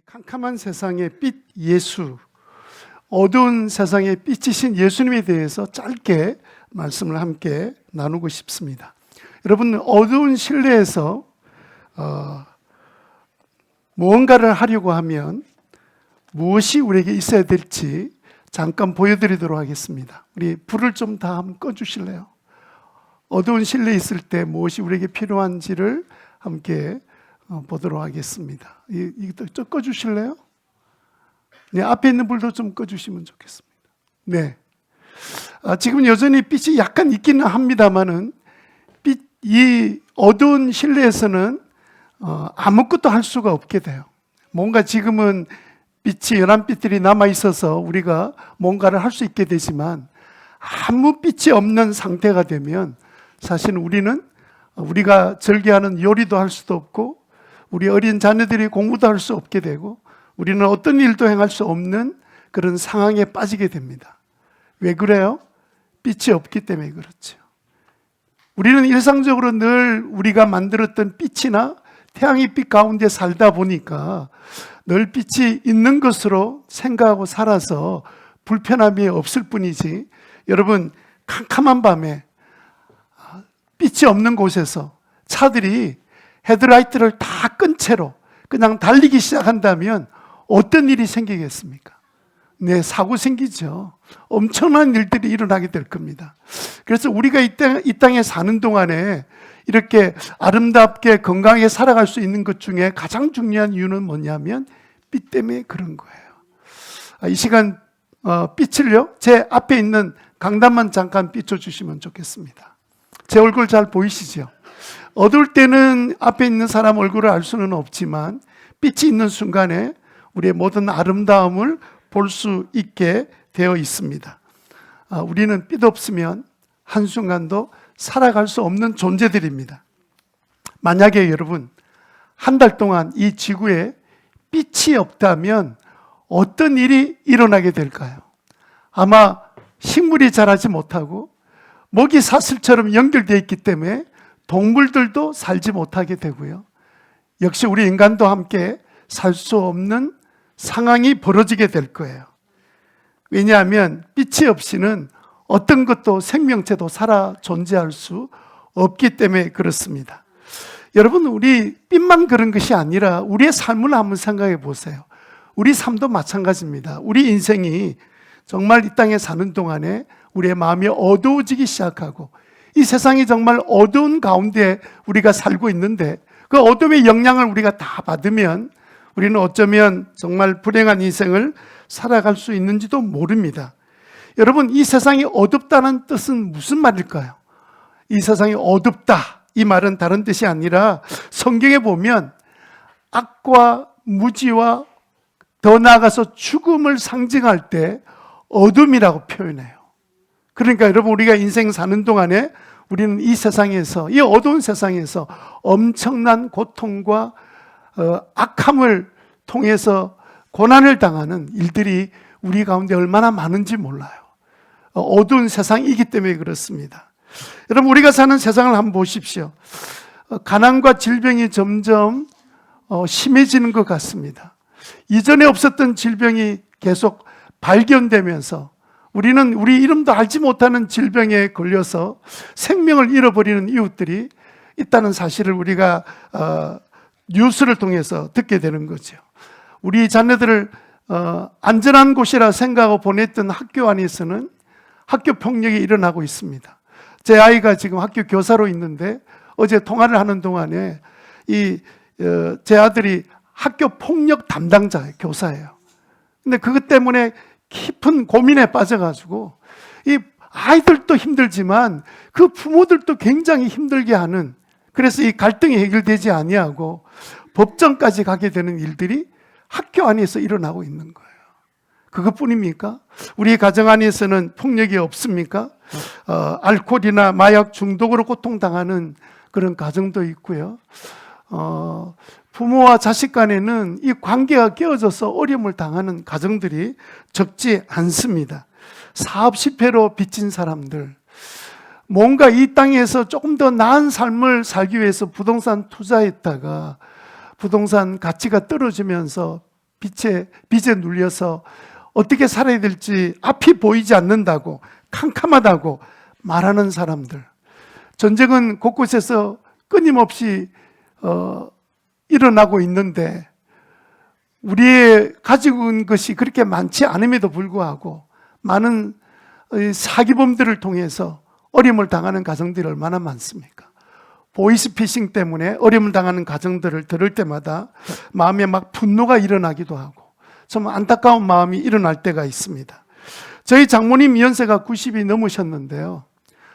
캄캄한 세상의 빛 예수, 어두운 세상의 빛이신 예수님에 대해서 짧게 말씀을 함께 나누고 싶습니다. 여러분, 어두운 실내에서 무언가를 하려고 하면 무엇이 우리에게 있어야 될지 잠깐 보여드리도록 하겠습니다. 우리 불을 좀 다 한번 꺼주실래요? 어두운 실내에 있을 때 무엇이 우리에게 필요한지를 함께 보도록 하겠습니다. 이것도 좀 꺼주실래요? 네, 앞에 있는 불도 좀 꺼주시면 좋겠습니다. 네. 지금 여전히 빛이 약간 있기는 합니다만은 이 어두운 실내에서는 아무것도 할 수가 없게 돼요. 뭔가 지금은 빛이 연한 빛들이 남아 있어서 우리가 뭔가를 할 수 있게 되지만 아무 빛이 없는 상태가 되면 사실 우리가 절개하는 요리도 할 수도 없고 우리 어린 자녀들이 공부도 할 수 없게 되고 우리는 어떤 일도 행할 수 없는 그런 상황에 빠지게 됩니다. 왜 그래요? 빛이 없기 때문에 그렇죠. 우리는 일상적으로 늘 우리가 만들었던 빛이나 태양의 빛 가운데 살다 보니까 늘 빛이 있는 것으로 생각하고 살아서 불편함이 없을 뿐이지, 여러분, 캄캄한 밤에 빛이 없는 곳에서 차들이 헤드라이트를 다 끈 채로 그냥 달리기 시작한다면 어떤 일이 생기겠습니까? 네, 사고 생기죠. 엄청난 일들이 일어나게 될 겁니다. 그래서 우리가 이 땅에 사는 동안에 이렇게 아름답게 건강하게 살아갈 수 있는 것 중에 가장 중요한 이유는 뭐냐면 빛 때문에 그런 거예요. 이 시간 빛을요, 제 앞에 있는 강단만 잠깐 비춰주시면 좋겠습니다. 제 얼굴 잘 보이시죠? 어두울 때는 앞에 있는 사람 얼굴을 알 수는 없지만 빛이 있는 순간에 우리의 모든 아름다움을 볼 수 있게 되어 있습니다. 우리는 빛 없으면 한순간도 살아갈 수 없는 존재들입니다. 만약에 여러분, 한 달 동안 이 지구에 빛이 없다면 어떤 일이 일어나게 될까요? 아마 식물이 자라지 못하고 먹이 사슬처럼 연결되어 있기 때문에 동물들도 살지 못하게 되고요. 역시 우리 인간도 함께 살 수 없는 상황이 벌어지게 될 거예요. 왜냐하면 빛이 없이는 어떤 것도 생명체도 살아 존재할 수 없기 때문에 그렇습니다. 여러분, 우리 빛만 그런 것이 아니라 우리의 삶을 한번 생각해 보세요. 우리 삶도 마찬가지입니다. 우리 인생이 정말 이 땅에 사는 동안에 우리의 마음이 어두워지기 시작하고 이 세상이 정말 어두운 가운데 우리가 살고 있는데 그 어둠의 영향을 우리가 다 받으면 우리는 어쩌면 정말 불행한 인생을 살아갈 수 있는지도 모릅니다. 여러분, 이 세상이 어둡다는 뜻은 무슨 말일까요? 이 세상이 어둡다, 이 말은 다른 뜻이 아니라 성경에 보면 악과 무지와 더 나아가서 죽음을 상징할 때 어둠이라고 표현해요. 그러니까 여러분, 우리가 인생 사는 동안에 우리는 이 세상에서, 이 어두운 세상에서 엄청난 고통과 악함을 통해서 고난을 당하는 일들이 우리 가운데 얼마나 많은지 몰라요. 어두운 세상이기 때문에 그렇습니다. 여러분, 우리가 사는 세상을 한번 보십시오. 가난과 질병이 점점 심해지는 것 같습니다. 이전에 없었던 질병이 계속 발견되면서 우리는 우리 이름도 알지 못하는 질병에 걸려서 생명을 잃어버리는 이웃들이 있다는 사실을 우리가 뉴스를 통해서 듣게 되는 거죠. 우리 자녀들을 안전한 곳이라 생각하고 보냈던 학교 안에서는 학교 폭력이 일어나고 있습니다. 제 아이가 지금 학교 교사로 있는데 어제 통화를 하는 동안에 제 아들이 학교 폭력 담당자예요, 교사예요. 근데 그것 때문에 깊은 고민에 빠져가지고 이 아이들도 힘들지만 그 부모들도 굉장히 힘들게 하는, 그래서 이 갈등이 해결되지 아니하고 법정까지 가게 되는 일들이 학교 안에서 일어나고 있는 거예요. 그것뿐입니까? 우리 가정 안에서는 폭력이 없습니까? 알코올이나 마약 중독으로 고통당하는 그런 가정도 있고요. 부모와 자식 간에는 이 관계가 깨어져서 어려움을 당하는 가정들이 적지 않습니다. 사업 실패로 빚진 사람들, 뭔가 이 땅에서 조금 더 나은 삶을 살기 위해서 부동산 투자했다가 부동산 가치가 떨어지면서 빚에 눌려서 어떻게 살아야 될지 앞이 보이지 않는다고, 캄캄하다고 말하는 사람들. 전쟁은 곳곳에서 끊임없이 일어나고 있는데 우리의 가지고 있는 것이 그렇게 많지 않음에도 불구하고 많은 사기범들을 통해서 어려움을 당하는 가정들이 얼마나 많습니까? 보이스피싱 때문에 어려움을 당하는 가정들을 들을 때마다 마음에 막 분노가 일어나기도 하고 좀 안타까운 마음이 일어날 때가 있습니다. 저희 장모님 연세가 90이 넘으셨는데요.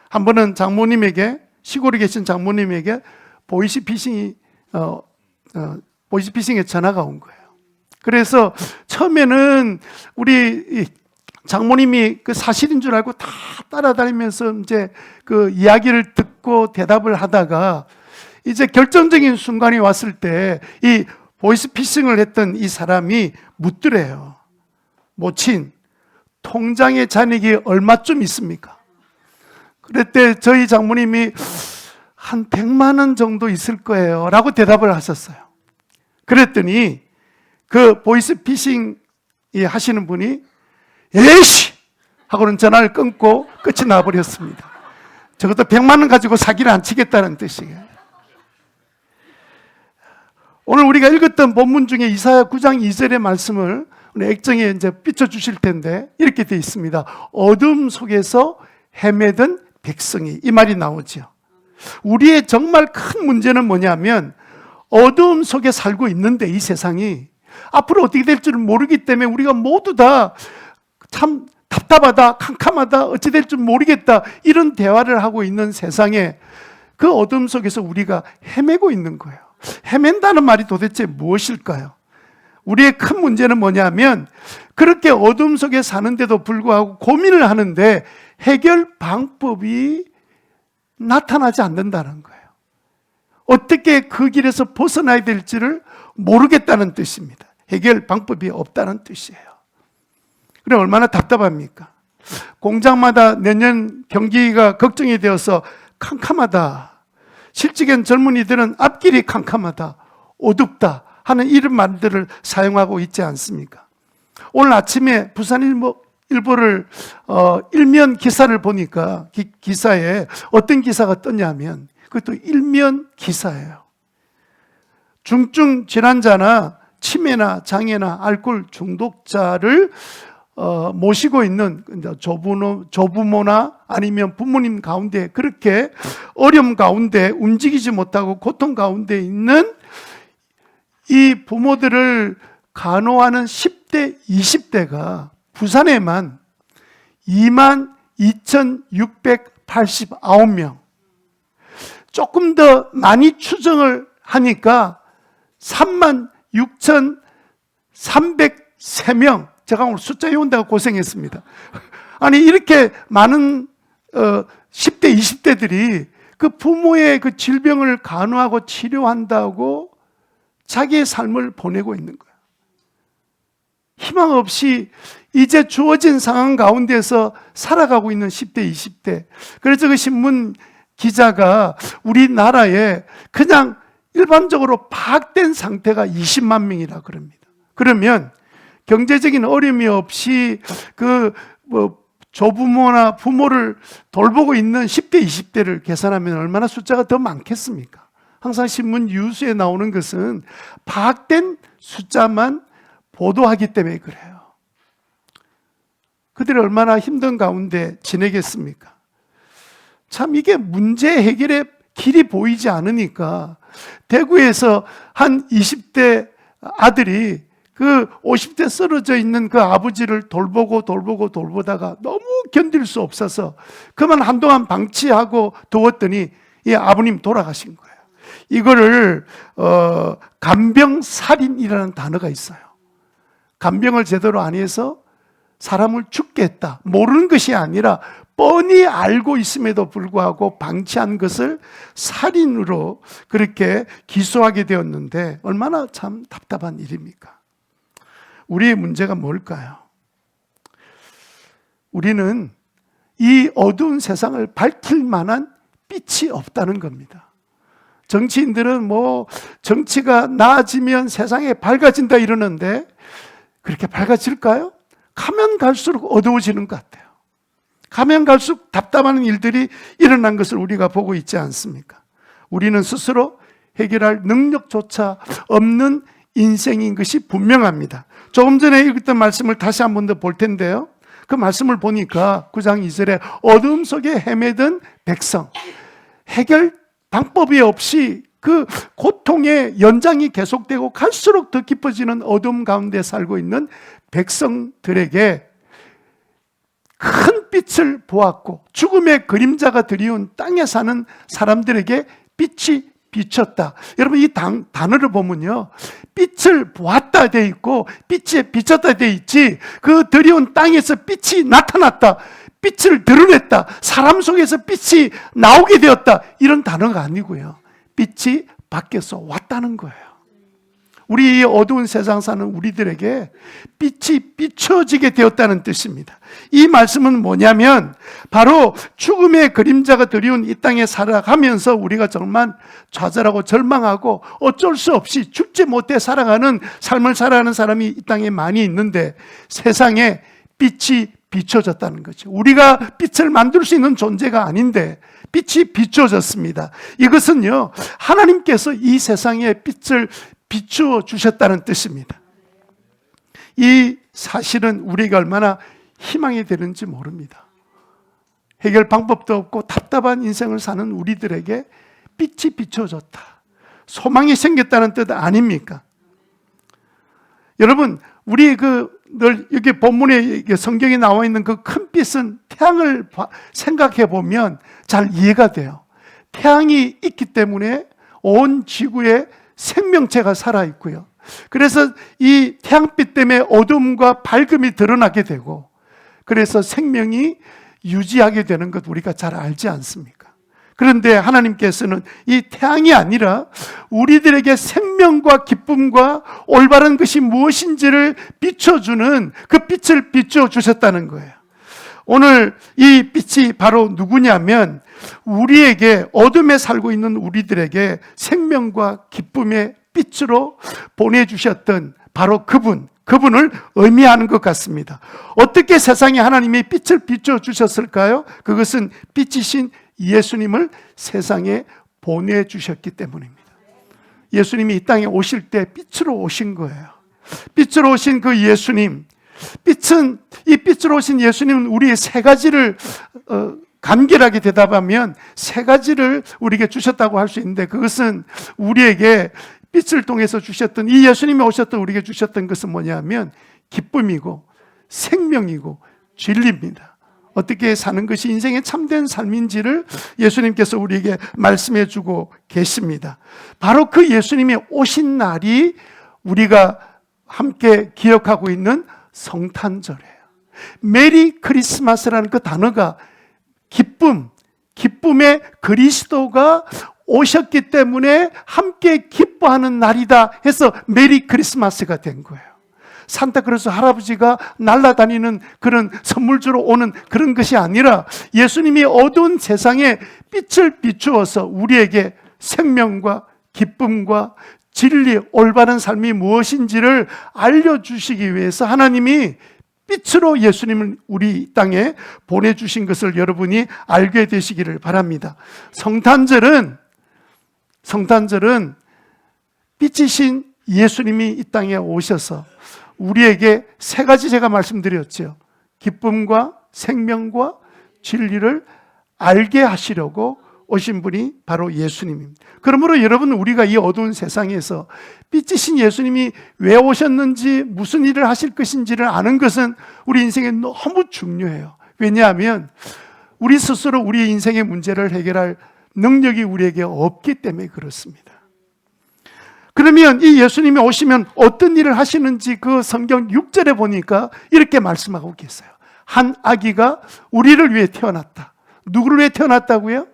한 번은 시골에 계신 장모님에게 보이스피싱에 전화가 온 거예요. 그래서 처음에는 우리 장모님이 그 사실인 줄 알고 다 따라다니면서 이제 그 이야기를 듣고 대답을 하다가 이제 결정적인 순간이 왔을 때 이 보이스피싱을 했던 이 사람이 묻더래요. 모친, 통장에 잔액이 얼마쯤 있습니까? 그랬더니 저희 장모님이 한 100만 원 정도 있을 거예요 라고 대답을 하셨어요. 그랬더니 그 보이스피싱 하시는 분이 에이씨! 하고는 전화를 끊고 끝이 나버렸습니다. 적어도 100만 원 가지고 사기를 안 치겠다는 뜻이에요. 오늘 우리가 읽었던 본문 중에 이사야 9장 2절의 말씀을 우리 액정에 이제 비춰주실 텐데 이렇게 되어 있습니다. 어둠 속에서 헤매던 백성이, 이 말이 나오죠. 우리의 정말 큰 문제는 뭐냐면 어둠 속에 살고 있는데 이 세상이 앞으로 어떻게 될 줄 모르기 때문에 우리가 모두 다 참 답답하다, 캄캄하다, 어찌 될 줄 모르겠다 이런 대화를 하고 있는 세상에 그 어둠 속에서 우리가 헤매고 있는 거예요. 헤맨다는 말이 도대체 무엇일까요? 우리의 큰 문제는 뭐냐면 그렇게 어둠 속에 사는데도 불구하고 고민을 하는데 해결 방법이 나타나지 않는다는 거예요. 어떻게 그 길에서 벗어나야 될지를 모르겠다는 뜻입니다. 해결 방법이 없다는 뜻이에요. 그럼 얼마나 답답합니까? 공장마다 내년 경기가 걱정이 되어서 캄캄하다. 실직한 젊은이들은 앞길이 캄캄하다, 어둡다 하는 이런 말들을 사용하고 있지 않습니까? 오늘 아침에 부산일보를 일면 기사를 보니까 기사에 어떤 기사가 떴냐면 그것도 일면 기사예요. 중증 질환자나 치매나 장애나 알코올 중독자를 모시고 있는 조부모나 아니면 부모님 가운데 그렇게 어려움 가운데 움직이지 못하고 고통 가운데 있는 이 부모들을 간호하는 10대, 20대가 부산에만 22,689명, 조금 더 많이 추정을 하니까 36,303명, 제가 오늘 숫자 외운다고 고생했습니다. 아니 이렇게 많은 10대, 20대들이 그 부모의 그 질병을 간호하고 치료한다고 자기의 삶을 보내고 있는 거예요. 희망 없이 이제 주어진 상황 가운데서 살아가고 있는 10대, 20대. 그래서 그 신문 기자가 우리나라에 그냥 일반적으로 파악된 상태가 20만 명이라 그럽니다. 그러면 경제적인 어려움이 없이 조부모나 부모를 돌보고 있는 10대, 20대를 계산하면 얼마나 숫자가 더 많겠습니까? 항상 신문 뉴스에 나오는 것은 파악된 숫자만 보도하기 때문에 그래요. 그들이 얼마나 힘든 가운데 지내겠습니까? 참 이게 문제 해결의 길이 보이지 않으니까 대구에서 한 20대 아들이 그 50대 쓰러져 있는 그 아버지를 돌보다가 너무 견딜 수 없어서 그만 한동안 방치하고 두었더니 이 아버님 돌아가신 거예요. 이거를 간병살인이라는 단어가 있어요. 간병을 제대로 안 해서 사람을 죽게 했다. 모르는 것이 아니라 뻔히 알고 있음에도 불구하고 방치한 것을 살인으로 그렇게 기소하게 되었는데 얼마나 참 답답한 일입니까? 우리의 문제가 뭘까요? 우리는 이 어두운 세상을 밝힐 만한 빛이 없다는 겁니다. 정치인들은 뭐 정치가 나아지면 세상에 밝아진다 이러는데 그렇게 밝아질까요? 가면 갈수록 어두워지는 것 같아요. 가면 갈수록 답답한 일들이 일어난 것을 우리가 보고 있지 않습니까? 우리는 스스로 해결할 능력조차 없는 인생인 것이 분명합니다. 조금 전에 읽었던 말씀을 다시 한 번 더 볼 텐데요. 그 말씀을 보니까 9장 2절에 어둠 속에 헤매던 백성, 해결 방법이 없이 그 고통의 연장이 계속되고 갈수록 더 깊어지는 어둠 가운데 살고 있는 백성들에게 큰 빛을 보았고 죽음의 그림자가 드리운 땅에 사는 사람들에게 빛이 비쳤다. 여러분 이 단어를 보면요, 빛을 보았다 돼 있고 빛에 비쳤다 돼 있지, 그 드리운 땅에서 빛이 나타났다, 빛을 드러냈다, 사람 속에서 빛이 나오게 되었다, 이런 단어가 아니고요, 빛이 밖에서 왔다는 거예요. 우리 이 어두운 세상 사는 우리들에게 빛이 비춰지게 되었다는 뜻입니다. 이 말씀은 뭐냐면 바로 죽음의 그림자가 드리운 이 땅에 살아가면서 우리가 정말 좌절하고 절망하고 어쩔 수 없이 죽지 못해 살아가는 삶을 살아가는 사람이 이 땅에 많이 있는데 세상에 빛이 비춰졌다는 거죠. 우리가 빛을 만들 수 있는 존재가 아닌데 빛이 비춰졌습니다. 이것은요, 하나님께서 이 세상에 빛을 비추어 주셨다는 뜻입니다. 이 사실은 우리가 얼마나 희망이 되는지 모릅니다. 해결 방법도 없고 답답한 인생을 사는 우리들에게 빛이 비춰졌다, 소망이 생겼다는 뜻 아닙니까? 여러분, 우리 늘 여기 본문에 성경에 나와 있는 그 큰 빛은 태양을 생각해 보면 잘 이해가 돼요. 태양이 있기 때문에 온 지구에 생명체가 살아있고요. 그래서 이 태양빛 때문에 어둠과 밝음이 드러나게 되고, 그래서 생명이 유지하게 되는 것 우리가 잘 알지 않습니까? 그런데 하나님께서는 이 태양이 아니라 우리들에게 생명과 기쁨과 올바른 것이 무엇인지를 비춰주는 그 빛을 비춰주셨다는 거예요. 오늘 이 빛이 바로 누구냐면 우리에게, 어둠에 살고 있는 우리들에게 생명과 기쁨의 빛으로 보내주셨던 바로 그분을 의미하는 것 같습니다. 어떻게 세상에 하나님이 빛을 비춰주셨을까요? 그것은 빛이신 예수님을 세상에 보내주셨기 때문입니다. 예수님이 이 땅에 오실 때 빛으로 오신 거예요. 빛으로 오신 그 예수님, 이 빛으로 오신 예수님은 우리의 세 가지를 간결하게 대답하면 세 가지를 우리에게 주셨다고 할 수 있는데, 그것은 우리에게 빛을 통해서 주셨던, 이 예수님이 오셨던 우리에게 주셨던 것은 뭐냐면 기쁨이고 생명이고 진리입니다. 어떻게 사는 것이 인생의 참된 삶인지를 예수님께서 우리에게 말씀해 주고 계십니다. 바로 그 예수님이 오신 날이 우리가 함께 기억하고 있는 성탄절이에요. 메리 크리스마스라는 그 단어가 기쁨의 그리스도가 오셨기 때문에 함께 기뻐하는 날이다 해서 메리 크리스마스가 된 거예요. 산타크로스 할아버지가 날아다니는 그런 선물 주러 오는 그런 것이 아니라 예수님이 어두운 세상에 빛을 비추어서 우리에게 생명과 기쁨과 진리, 올바른 삶이 무엇인지를 알려주시기 위해서 하나님이 빛으로 예수님을 우리 땅에 보내주신 것을 여러분이 알게 되시기를 바랍니다. 성탄절은 빛이신 예수님이 이 땅에 오셔서 우리에게 세 가지 제가 말씀드렸죠. 기쁨과 생명과 진리를 알게 하시려고 오신 분이 바로 예수님입니다. 그러므로 여러분, 우리가 이 어두운 세상에서 빛이신 예수님이 왜 오셨는지, 무슨 일을 하실 것인지를 아는 것은 우리 인생에 너무 중요해요. 왜냐하면 우리 스스로 우리 인생의 문제를 해결할 능력이 우리에게 없기 때문에 그렇습니다. 그러면 이 예수님이 오시면 어떤 일을 하시는지 그 성경 6절에 보니까 이렇게 말씀하고 계세요. 한 아기가 우리를 위해 태어났다. 누구를 위해 태어났다고요?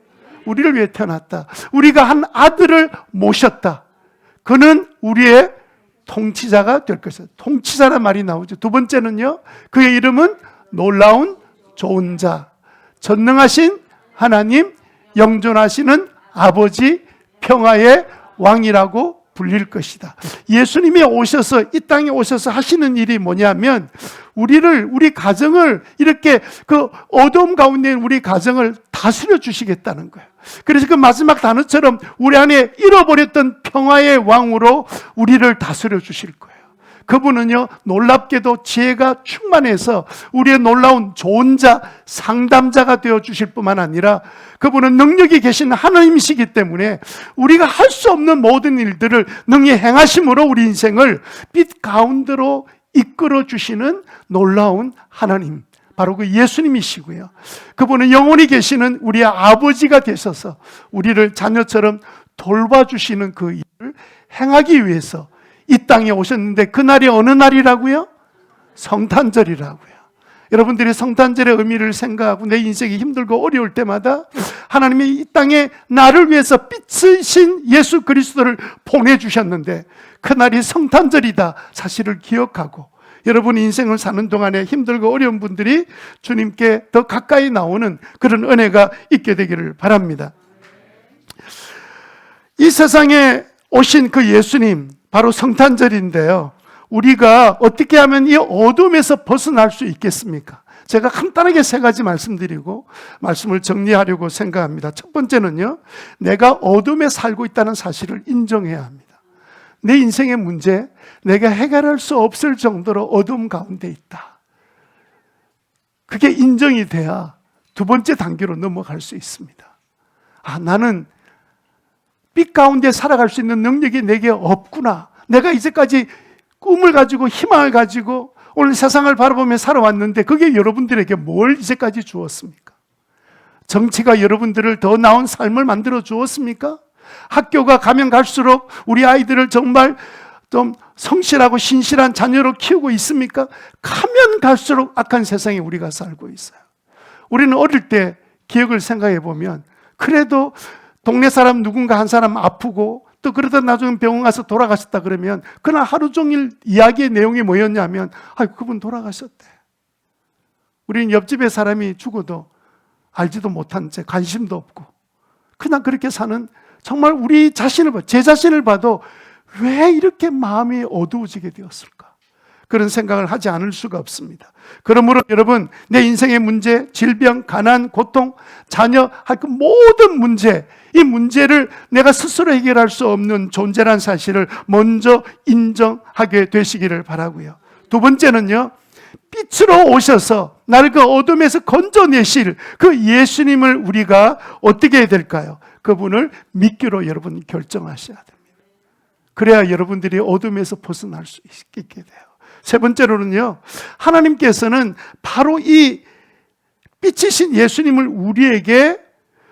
우리를 위해 태어났다. 우리가 한 아들을 모셨다. 그는 우리의 통치자가 될 것이다. 통치자란 말이 나오죠. 두 번째는요, 그의 이름은 놀라운 좋은 자, 전능하신 하나님, 영존하시는 아버지, 평화의 왕이라고 불릴 것이다. 예수님이 오셔서 이 땅에 오셔서 하시는 일이 뭐냐면 우리 가정을 이렇게 그 어두움 가운데 있는 우리 가정을 다스려 주시겠다는 거예요. 그래서 그 마지막 단어처럼 우리 안에 잃어버렸던 평화의 왕으로 우리를 다스려 주실 거예요. 그분은요, 놀랍게도 지혜가 충만해서 우리의 놀라운 좋은 자, 상담자가 되어 주실 뿐만 아니라 그분은 능력이 계신 하나님이시기 때문에 우리가 할 수 없는 모든 일들을 능히 행하심으로 우리 인생을 빛 가운데로 이끌어 주시는 놀라운 하나님, 바로 그 예수님이시고요. 그분은 영원히 계시는 우리의 아버지가 되셔서 우리를 자녀처럼 돌봐주시는 그 일을 행하기 위해서 이 땅에 오셨는데, 그날이 어느 날이라고요? 성탄절이라고요. 여러분들이 성탄절의 의미를 생각하고 내 인생이 힘들고 어려울 때마다 하나님이 이 땅에 나를 위해서 빛이신 예수 그리스도를 보내주셨는데 그날이 성탄절이다 사실을 기억하고, 여러분 인생을 사는 동안에 힘들고 어려운 분들이 주님께 더 가까이 나오는 그런 은혜가 있게 되기를 바랍니다. 이 세상에 오신 그 예수님, 바로 성탄절인데요, 우리가 어떻게 하면 이 어둠에서 벗어날 수 있겠습니까? 제가 간단하게 세 가지 말씀드리고 말씀을 정리하려고 생각합니다. 첫 번째는요, 내가 어둠에 살고 있다는 사실을 인정해야 합니다. 내 인생의 문제, 내가 해결할 수 없을 정도로 어둠 가운데 있다. 그게 인정이 돼야 두 번째 단계로 넘어갈 수 있습니다. 나는 빛 가운데 살아갈 수 있는 능력이 내게 없구나. 내가 이제까지 꿈을 가지고 희망을 가지고 오늘 세상을 바라보며 살아왔는데 그게 여러분들에게 뭘 이제까지 주었습니까? 정치가 여러분들을 더 나은 삶을 만들어 주었습니까? 학교가 가면 갈수록 우리 아이들을 정말 좀 성실하고 신실한 자녀로 키우고 있습니까? 가면 갈수록 악한 세상에 우리가 살고 있어요. 우리는 어릴 때 기억을 생각해 보면 그래도 동네 사람 누군가 한 사람 아프고 또 그러다 나중에 병원 가서 돌아가셨다 그러면 그날 하루 종일 이야기의 내용이 뭐였냐면 그분 돌아가셨대. 우리는 옆집에 사람이 죽어도 알지도 못한 채 관심도 없고 그냥 그렇게 사는, 정말 우리 자신을 봐, 제 자신을 봐도 왜 이렇게 마음이 어두워지게 되었을까? 그런 생각을 하지 않을 수가 없습니다. 그러므로 여러분, 내 인생의 문제, 질병, 가난, 고통, 자녀, 할 그 모든 문제, 이 문제를 내가 스스로 해결할 수 없는 존재란 사실을 먼저 인정하게 되시기를 바라고요. 두 번째는요, 빛으로 오셔서 나를 그 어둠에서 건져내실 그 예수님을 우리가 어떻게 해야 될까요? 그분을 믿기로 여러분 결정하셔야 됩니다. 그래야 여러분들이 어둠에서 벗어날 수 있게 돼요. 세 번째로는요, 하나님께서는 바로 이 빛이신 예수님을 우리에게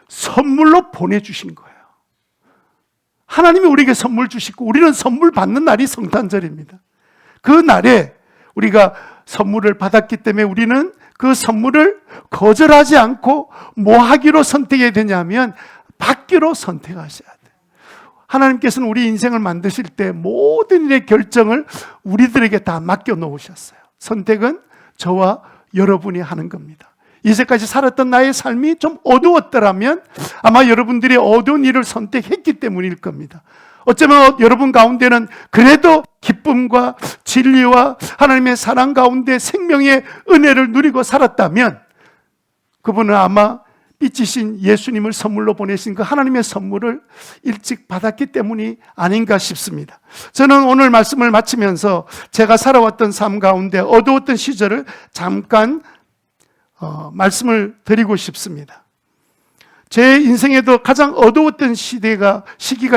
선물로 보내주신 거예요. 하나님이 우리에게 선물 주시고 우리는 선물 받는 날이 성탄절입니다. 그 날에 우리가 선물을 받았기 때문에 우리는 그 선물을 거절하지 않고 뭐 하기로 선택해야 되냐면 받기로 선택하셔야 돼요. 하나님께서는 우리 인생을 만드실 때 모든 일의 결정을 우리들에게 다 맡겨 놓으셨어요. 선택은 저와 여러분이 하는 겁니다. 이제까지 살았던 나의 삶이 좀 어두웠더라면 아마 여러분들이 어두운 일을 선택했기 때문일 겁니다. 어쩌면 여러분 가운데는 그래도 기쁨과 진리와 하나님의 사랑 가운데 생명의 은혜를 누리고 살았다면 그분은 아마 빛이신 예수님을 선물로 보내신 그 하나님의 선물을 일찍 받았기 때문이 아닌가 싶습니다. 저는 오늘 말씀을 마치면서 제가 살아왔던 삶 가운데 어두웠던 시절을 잠깐 말씀을 드리고 싶습니다. 제 인생에도 가장 어두웠던 시기가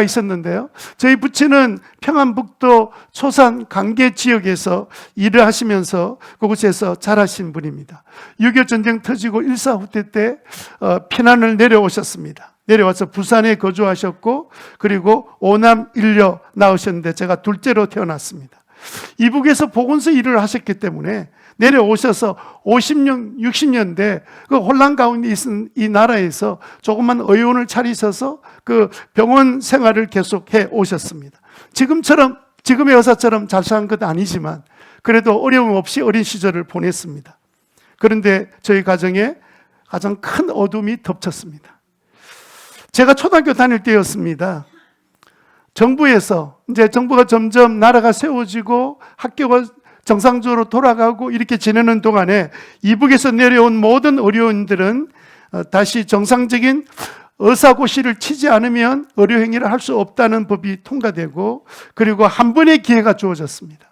있었는데요. 저희 부친은 평안북도 초산 강계 지역에서 일을 하시면서 그곳에서 자라신 분입니다. 6.25 전쟁 터지고 일사후퇴 때 피난을 내려오셨습니다. 내려와서 부산에 거주하셨고 그리고 오남 일녀 낳으셨는데 제가 둘째로 태어났습니다. 이북에서 보건소 일을 하셨기 때문에 내려오셔서 50년, 60년대 그 혼란 가운데 있은 이 나라에서 조그만 의원을 차리셔서 그 병원 생활을 계속해 오셨습니다. 지금의 의사처럼 잘 사는 것 아니지만 그래도 어려움 없이 어린 시절을 보냈습니다. 그런데 저희 가정에 가장 큰 어둠이 덮쳤습니다. 제가 초등학교 다닐 때였습니다. 정부에서 이제 정부가 점점 나라가 세워지고 학교가 정상적으로 돌아가고 이렇게 지내는 동안에 이북에서 내려온 모든 의료인들은 다시 정상적인 의사고시를 치지 않으면 의료 행위를 할 수 없다는 법이 통과되고, 그리고 한 번의 기회가 주어졌습니다.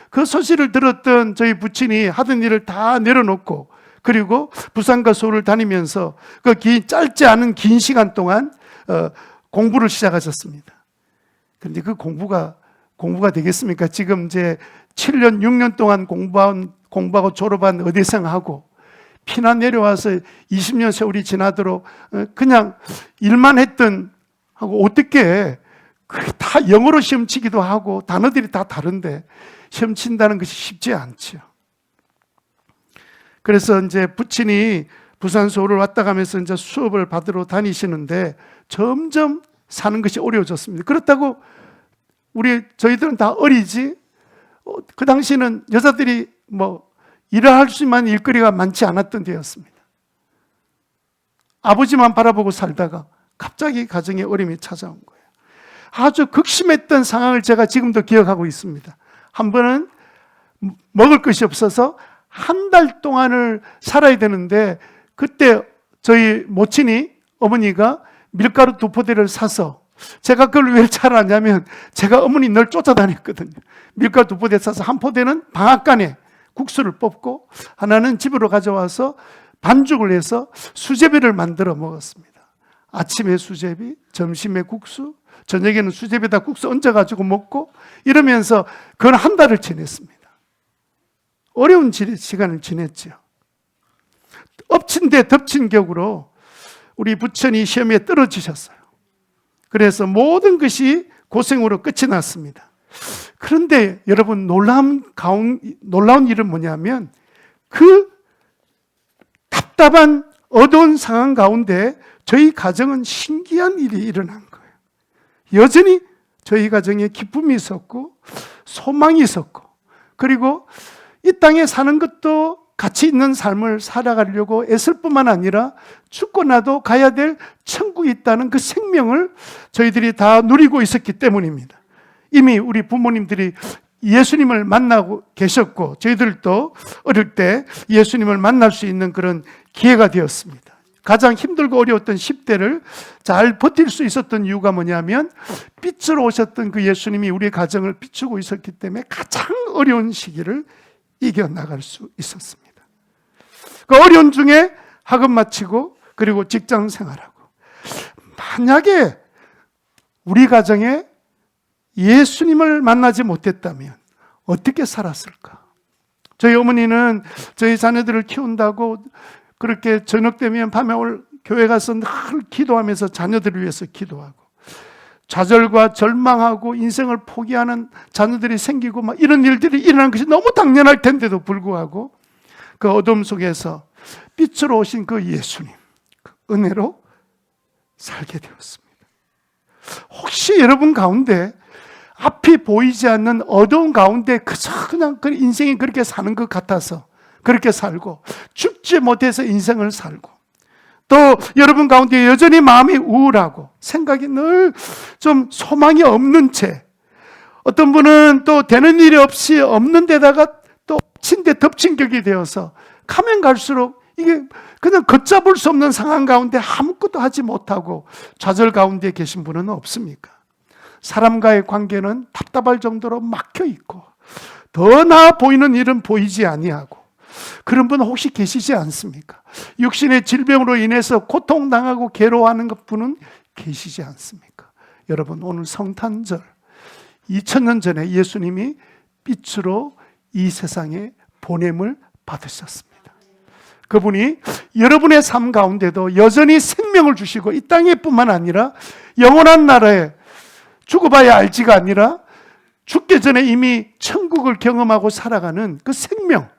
그 소식을 들었던 저희 부친이 하던 일을 다 내려놓고, 그리고 부산과 서울을 다니면서 그 짧지 않은 긴 시간 동안 공부를 시작하셨습니다. 그런데 그 공부가 되겠습니까? 지금 이제 7년, 6년 동안 공부하고 졸업한 의대생하고 피난 내려와서 20년 세월이 지나도록 그냥 일만 했던 하고, 어떻게 다 영어로 시험 치기도 하고 단어들이 다 다른데 시험 친다는 것이 쉽지 않죠. 그래서 이제 부친이 부산 서울을 왔다 가면서 이제 수업을 받으러 다니시는데 점점 사는 것이 어려워졌습니다. 그렇다고 저희들은 다 어리지, 그 당시는 여자들이 일을 할 수 있는 일거리가 많지 않았던 때였습니다. 아버지만 바라보고 살다가 갑자기 가정에 어려움이 찾아온 거예요. 아주 극심했던 상황을 제가 지금도 기억하고 있습니다. 한 번은 먹을 것이 없어서 한 달 동안을 살아야 되는데, 그때 저희 모친이, 어머니가 밀가루 2포대를 사서, 제가 그걸 왜 잘 아냐면 제가 어머니 늘 쫓아다녔거든요. 밀가루 2포대 사서 한 포대는 방앗간에 국수를 뽑고 하나는 집으로 가져와서 반죽을 해서 수제비를 만들어 먹었습니다. 아침에 수제비, 점심에 국수, 저녁에는 수제비에다 국수 얹어가지고 먹고, 이러면서 그건 한 달을 지냈습니다. 어려운 시간을 지냈죠. 엎친 데 덮친 격으로 우리 부천이 시험에 떨어지셨어요. 그래서 모든 것이 고생으로 끝이 났습니다. 그런데 여러분, 놀라운 일은 뭐냐면, 그 답답한 어두운 상황 가운데 저희 가정은 신기한 일이 일어난 거예요. 여전히 저희 가정에 기쁨이 있었고 소망이 있었고, 그리고 이 땅에 사는 것도 가치 있는 삶을 살아가려고 애쓸 뿐만 아니라 죽고 나도 가야 될 천국이 있다는 그 생명을 저희들이 다 누리고 있었기 때문입니다. 이미 우리 부모님들이 예수님을 만나고 계셨고, 저희들도 어릴 때 예수님을 만날 수 있는 그런 기회가 되었습니다. 가장 힘들고 어려웠던 10대를 잘 버틸 수 있었던 이유가 뭐냐면, 빛으로 오셨던 그 예수님이 우리 가정을 비추고 있었기 때문에 가장 어려운 시기를 이겨나갈 수 있었습니다. 그 어려운 중에 학업 마치고 그리고 직장 생활하고, 만약에 우리 가정에 예수님을 만나지 못했다면 어떻게 살았을까? 저희 어머니는 저희 자녀들을 키운다고 그렇게 저녁 되면 밤에 교회 가서 늘 기도하면서 자녀들을 위해서 기도하고, 좌절과 절망하고 인생을 포기하는 자녀들이 생기고 이런 일들이 일어난 것이 너무 당연할 텐데도 불구하고 그 어둠 속에서 빛으로 오신 그 예수님, 그 은혜로 살게 되었습니다. 혹시 여러분 가운데 앞이 보이지 않는 어두운 가운데 그냥 그 인생이 그렇게 사는 것 같아서 그렇게 살고, 죽지 못해서 인생을 살고, 또 여러분 가운데 여전히 마음이 우울하고 생각이 늘 좀 소망이 없는 채, 어떤 분은 또 되는 일이 없이 없는 데다가 또 엎친 데 덮친 격이 되어서 가면 갈수록 이게 그냥 걷잡을 수 없는 상황 가운데 아무것도 하지 못하고 좌절 가운데 계신 분은 없습니까? 사람과의 관계는 답답할 정도로 막혀 있고 더 나아 보이는 일은 보이지 아니하고, 그런 분 혹시 계시지 않습니까? 육신의 질병으로 인해서 고통당하고 괴로워하는 분은 계시지 않습니까? 여러분, 오늘 성탄절 2000년 전에 예수님이 빛으로 이 세상에 보냄을 받으셨습니다. 그분이 여러분의 삶 가운데도 여전히 생명을 주시고, 이 땅에 뿐만 아니라 영원한 나라에 죽어봐야 알지가 아니라 죽기 전에 이미 천국을 경험하고 살아가는 그 생명,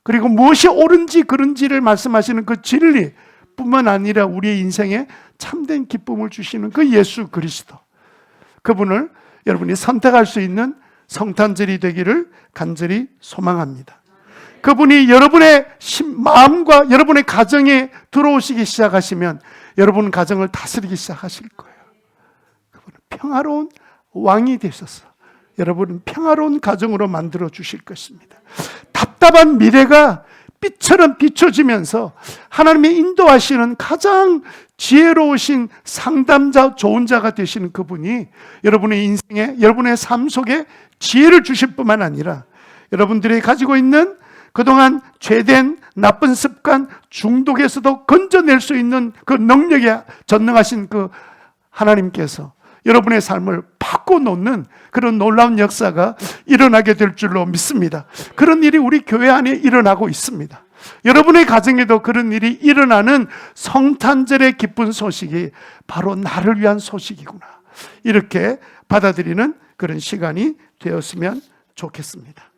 그리고 무엇이 옳은지 그른지를 말씀하시는 그 진리 뿐만 아니라 우리의 인생에 참된 기쁨을 주시는 그 예수 그리스도, 그분을 여러분이 선택할 수 있는 성탄절이 되기를 간절히 소망합니다. 그분이 여러분의 마음과 여러분의 가정에 들어오시기 시작하시면 여러분 가정을 다스리기 시작하실 거예요. 그분은 평화로운 왕이 되셔서 여러분 평화로운 가정으로 만들어 주실 것입니다. 답답한 미래가 빛처럼 비춰지면서 하나님의 인도하시는 가장 지혜로우신 상담자, 좋은 자가 되시는 그분이 여러분의 인생에, 여러분의 삶 속에 지혜를 주실 뿐만 아니라 여러분들이 가지고 있는 그동안 죄된 나쁜 습관, 중독에서도 건져낼 수 있는 그 능력에 전능하신 그 하나님께서 여러분의 삶을 바꿔놓는 그런 놀라운 역사가 일어나게 될 줄로 믿습니다. 그런 일이 우리 교회 안에 일어나고 있습니다. 여러분의 가정에도 그런 일이 일어나는 성탄절의 기쁜 소식이 바로 나를 위한 소식이구나, 이렇게 받아들이는 그런 시간이 되었으면 좋겠습니다.